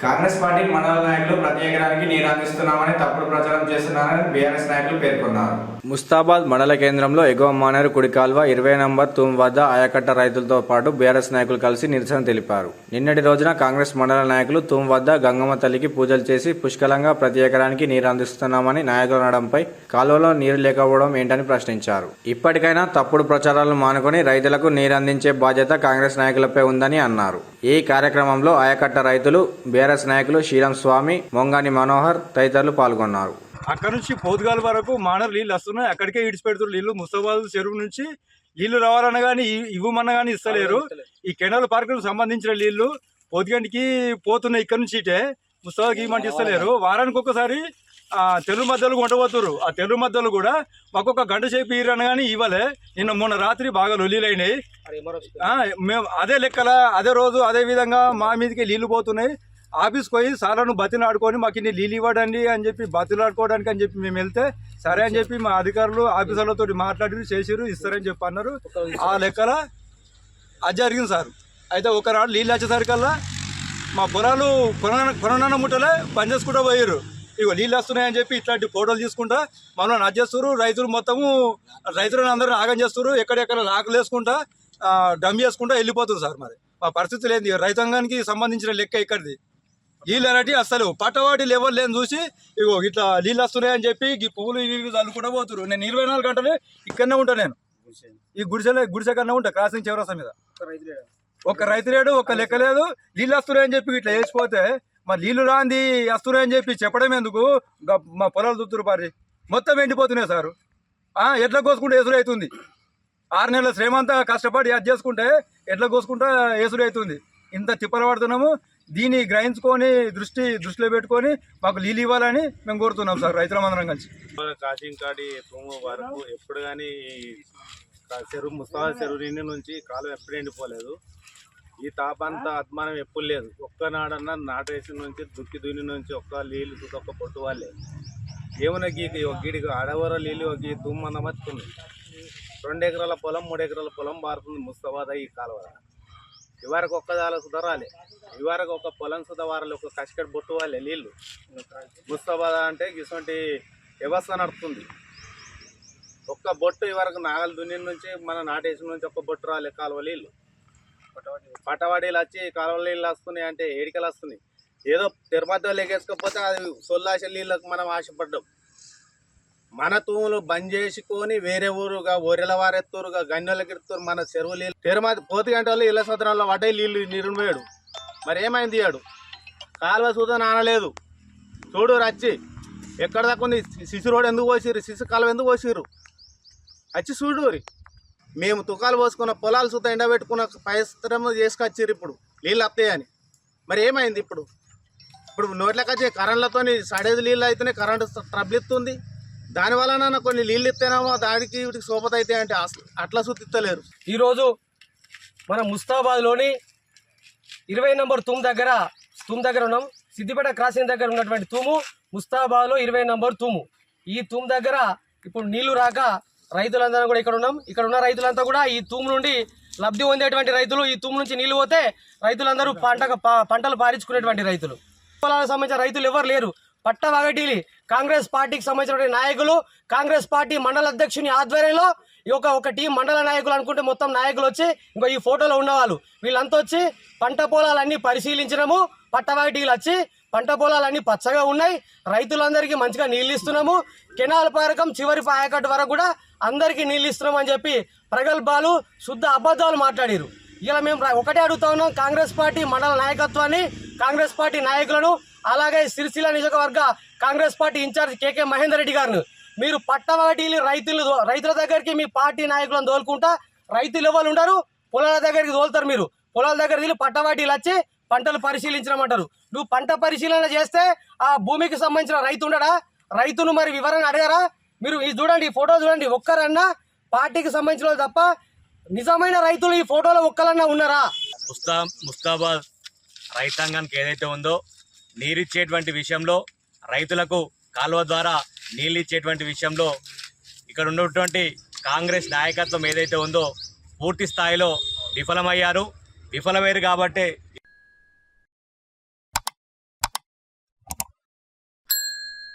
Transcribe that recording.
Congress party మండల నాయకులు ప్రతి ఎకరానికి నీరు అందిస్తున్నామని తప్పుడు ప్రచారం చేస్తున్నారని బీఆర్ఎస్ నాయకులు పేర్కొన్నారు. ముస్తాబాద్ మండల కేంద్రంలో ఎగువ మానేరు కుడి కాల్వ 20 నంబర్ తూమ్ వద్ద ఆయకట్ట రైతులతో పాటు బీఆర్ఎస్ నాయకులు కలిసి నిరసన తెలిపారు. నిన్నటి రోజున కాంగ్రెస్ మండల నాయకులు తూమ్ వద్ద గంగమ్మ తల్లికి పూజలు చేసి పుష్కలంగా ప్రతి ఎకరానికి నీరు అందిస్తున్నామని నాయకులు అనడంపై కాలువలో నీరు లేకపోవడం ఏంటని ప్రశ్నించారు. ఇప్పటికైనా తప్పుడు ప్రచారాలను మానుకొని రైతులకు నీరు అందించే బాధ్యత కాంగ్రెస్ నాయకులపై ఉందని అన్నారు. ఈ కార్యక్రమంలో ఆయకట్ట రైతులు, బీఆర్ఎస్ నాయకులు శ్రీరామ్ స్వామి, మొంగాని మనోహర్ తదితరులు పాల్గొన్నారు. అక్కడ నుంచి పోతుగాల వరకు మానరు నీళ్ళు వస్తున్నాయి. అక్కడికే ఈడ్చిపెడుతున్నారు నీళ్లు. ముస్తాబాద్ చెరువు నుంచి నీళ్లు రావాలన్నా కానీ ఇవ్వమన్నా కానీ ఇస్తలేరు. ఈ కెనాల్ పార్కులకు సంబంధించిన నీళ్లు పొద్దుగంటికి పోతున్నాయి. ఇక్కడ నుంచి ఇటే ముస్తాబాద్కి ఇవ్వమంటే ఇస్తలేరు. వారానికి ఒకసారి తెలుగు మధ్యలో కొంటపోతున్నారు. ఆ తెలుగు మధ్యలో కూడా మాకొక గంట సేపు ఇరని కానీ ఇవ్వలే. మొన్న రాత్రి బాగా లొల్లీలైనాయి. మేము అదే లెక్కల అదే రోజు అదే విధంగా మా మీదకి నీళ్లు పోతున్నాయి. ఆఫీస్కి పోయి సార్లను బతిలాడుకొని మాకు ఇన్ని నీళ్ళు ఇవ్వడండి అని చెప్పి బతిలాడుకోవడానికి అని చెప్పి మేము వెళ్తే సరే అని చెప్పి మా అధికారులు ఆఫీసర్లతో మాట్లాడి చేసిరు, ఇస్తారని చెప్పి అన్నారు. ఆ లెక్కల అది జరిగింది సార్. అయితే ఒక రాడు నీళ్ళు వచ్చేసరికల్లా మా పొలాలు కొనన్న ముట్టలే పని చేసుకుంటూ పోయారు. ఇగో నీళ్ళు వస్తున్నాయని చెప్పి ఇట్లాంటి ఫోటోలు తీసుకుంటా మనల్ని నచ్చేస్తారు. రైతులు మొత్తము రైతులను అందరూ ఆగం చేస్తారు. ఎక్కడెక్కడ లాకులు వేసుకుంటా డమ్ చేసుకుంటా వెళ్ళిపోతుంది సార్. మరి మా పరిస్థితులు ఏంది? రైతాంగానికి సంబంధించిన లెక్క ఇక్కడిది. నీళ్ళు అనేవి అసలు పట్టవాటి లెవెల్ లేని చూసి ఇగో ఇట్లా నీళ్ళు వస్తున్నాయని చెప్పి ఈ పువ్వులు ఇవి చల్లుకుంటూ పోతున్నారు. నేను 24 గంటలు ఇక్కడనే ఉంటాను. నేను ఈ గుడిసె కన్నా ఉంటా క్రాసింగ్ చౌరస్తా మీద. ఒక రైతు లేడు, ఒక లెక్క లేదు. నీళ్ళు వస్తున్నాయని చెప్పి ఇట్లా వేసిపోతే మరి నీళ్లు రాంది వస్తున్నాయని చెప్పి చెప్పడం ఎందుకు? మా పొలాలు దుత్తురు పారి మొత్తం ఎండిపోతున్నాయి సార్. ఎట్లా కోసుకుంటే ఎసురు అవుతుంది. 6 నెలల శ్రమంతా కష్టపడి అది చేసుకుంటే ఎట్లా కోసుకుంటా ఎసురు అవుతుంది. ఇంత తిప్పలు పడుతున్నాము. దీన్ని గ్రహించుకొని దృష్టిలో పెట్టుకొని మాకు నీళ్ళు ఇవ్వాలని మేము కోరుతున్నాం సార్, రైతులందరం కలిసి. కాశీంకాడి తూము వరకు ఎప్పుడు కానీ చెరువు ముస్తాబాద్ చెరువు నిండి నుంచి కాలం ఎప్పుడు ఎండిపోలేదు. ఈ తాపంతా అద్మానం ఎప్పుడు లేదు. ఒక్కనాడన్నా నాటేసి నుంచి దున్ని నుంచి ఒక్క నీళ్ళు ఒక్క పొట్టు వాళ్ళే ఏమైనా గీడికి అడవర నీళ్ళు గీ తుమ్మన్న బతుకుంది. 2 ఎకరాల పొలం 3 ఎకరాల పొలం మారుతుంది ముస్తాబాద్ ఈ కాలువ. ఇవరకు ఒక్కదాల సుధరాలి, ఇవరకు ఒక పొలం సుధవారాలి, ఒక కసికట్ బొట్టు వాళ్ళే నీళ్ళు. ముస్తాబాద్ అంటే ఇటువంటి వ్యవస్థ నడుపుతుంది. ఒక్క బొట్టు ఇవరకు నాగలు దున్ని నుంచి మన నాటేసిన నుంచి ఒక్క బొట్టు రాలే కాలువ నీళ్ళు. పట్టవాడీలు వచ్చి కాలువ నీళ్ళు వస్తున్నాయి అంటే ఏడికలు వస్తున్నాయి. ఏదో తిరుమతి లెక్కేసుకోకపోతే అది సొల్లాశ నీళ్ళకు మనం ఆశపడ్డాం. మన తూములు బంద్ చేసుకొని వేరే ఊరుగా ఒరెల వారెత్తురుగా గన్నెలకి ఎత్తురు. మన చెరువు నీళ్ళు తిరుమతి పోతి గంట వాళ్ళు ఇళ్ళ సత్రంలో వడ్డే నీళ్ళు పోయాడు. మరి ఏమైంది? ఇయ్యాడు కాలువ సూత నానలేదు. చూడు రచ్చి ఎక్కడ దాకా ఉంది. సిసి రోడ్ ఎందుకు పోసిర్రు? సిసి కాలువ ఎందుకు పోసిర్రు? వచ్చి చూడు. మేము తుకాలు పోసుకున్న పొలాలు సూత ఎండబెట్టుకున్న పరిశ్రమ చేసుకొచ్చిర్రు. ఇప్పుడు నీళ్ళు వస్తాయని మరి ఏమైంది? ఇప్పుడు నోట్లకి వచ్చే కరెంట్లతో సడేది నీళ్ళు అయితేనే కరెంటు ట్రబుల్ ఇస్తుంది. దానివల్ల కొన్ని నీళ్ళు ఇస్తేనేమో దానికి వీటికి సోపత అయితే అంటే అట్లా సుత్తిత్తలేరు. ఈరోజు మన ముస్తాబాద్లోని 20 నంబర్ తూమ్ దగ్గర ఉన్నాం. సిద్దిపేట క్రాసింగ్ దగ్గర ఉన్నటువంటి తూము ముస్తాబాద్లో 20 నంబర్ తూము. ఈ తూము దగ్గర ఇప్పుడు నీళ్లు రాక రైతులందరూ కూడా ఇక్కడ ఉన్నాం. ఇక్కడ ఉన్న రైతులంతా కూడా ఈ తూము నుండి లబ్ధి పొందేటువంటి రైతులు. ఈ తూము నుంచి నీళ్లు పోతే రైతులందరూ పంటలు పారించుకునేటువంటి రైతులు. పొలాలకు సంబంధించిన రైతులు ఎవరు లేరు. పట్టవాగటీలి కాంగ్రెస్ పార్టీకి సంబంధించిన నాయకులు, కాంగ్రెస్ పార్టీ మండల అధ్యక్షుని ఆధ్వర్యంలో ఒక టీం మండల నాయకులు అనుకుంటే మొత్తం నాయకులు వచ్చి ఇంకో ఈ ఫోటోలో ఉన్నవాళ్ళు వీళ్ళంతా వచ్చి పంట పొలాలన్నీ పరిశీలించినాము. పట్టవాగటీలు వచ్చి పంట పొలాలన్నీ పచ్చగా ఉన్నాయి, రైతులందరికీ మంచిగా నీళ్ళు ఇస్తున్నాము, కెనాల్ పారకం చివరి ఆయకట్టు వరకు కూడా అందరికీ నీళ్ళు ఇస్తున్నాం అని చెప్పి ప్రగల్భాలు శుద్ధ అబద్ధాలు మాట్లాడారు. ఇలా మేము ఒకటే అడుగుతా ఉన్నాం కాంగ్రెస్ పార్టీ మండల నాయకత్వాన్ని, కాంగ్రెస్ పార్టీ నాయకులను, అలాగే సిరిసిల్ల నియోజకవర్గ కాంగ్రెస్ పార్టీ ఇన్ఛార్జ్ కేకే మహేందర్ రెడ్డి గారిని, మీరు పట్టవాటీలు రైతుల దగ్గరికి మీ పార్టీ నాయకులను తోలుకుంటా రైతులు ఎవరు ఉండరు, పొలాల దగ్గరికి తోలుతారు. మీరు పొలాల దగ్గర వెళ్ళి పట్టవాటీలు వచ్చి పంటలు పరిశీలించమంటారు. నువ్వు పంట పరిశీలన చేస్తే ఆ భూమికి సంబంధించిన రైతు ఉండడా? రైతును మరి వివరంగా అడగారా? మీరు ఇది చూడండి, ఈ ఫోటో చూడండి. ఒక్కరన్నా పార్టీకి సంబంధించిన వాళ్ళు తప్ప నిజమైన రైతులు ఈ ఫోటోలో ఒక్కరన్నా ఉన్నారా? ముస్తాబాద్ రైతాంగానికి ఏదైతే ఉందో నీరిచ్చేటువంటి విషయంలో, రైతులకు కాలువ ద్వారా నీళ్ళు ఇచ్చేటువంటి విషయంలో ఇక్కడ ఉన్నటువంటి కాంగ్రెస్ నాయకత్వం ఏదైతే ఉందో పూర్తి స్థాయిలో విఫలమయ్యారు కాబట్టి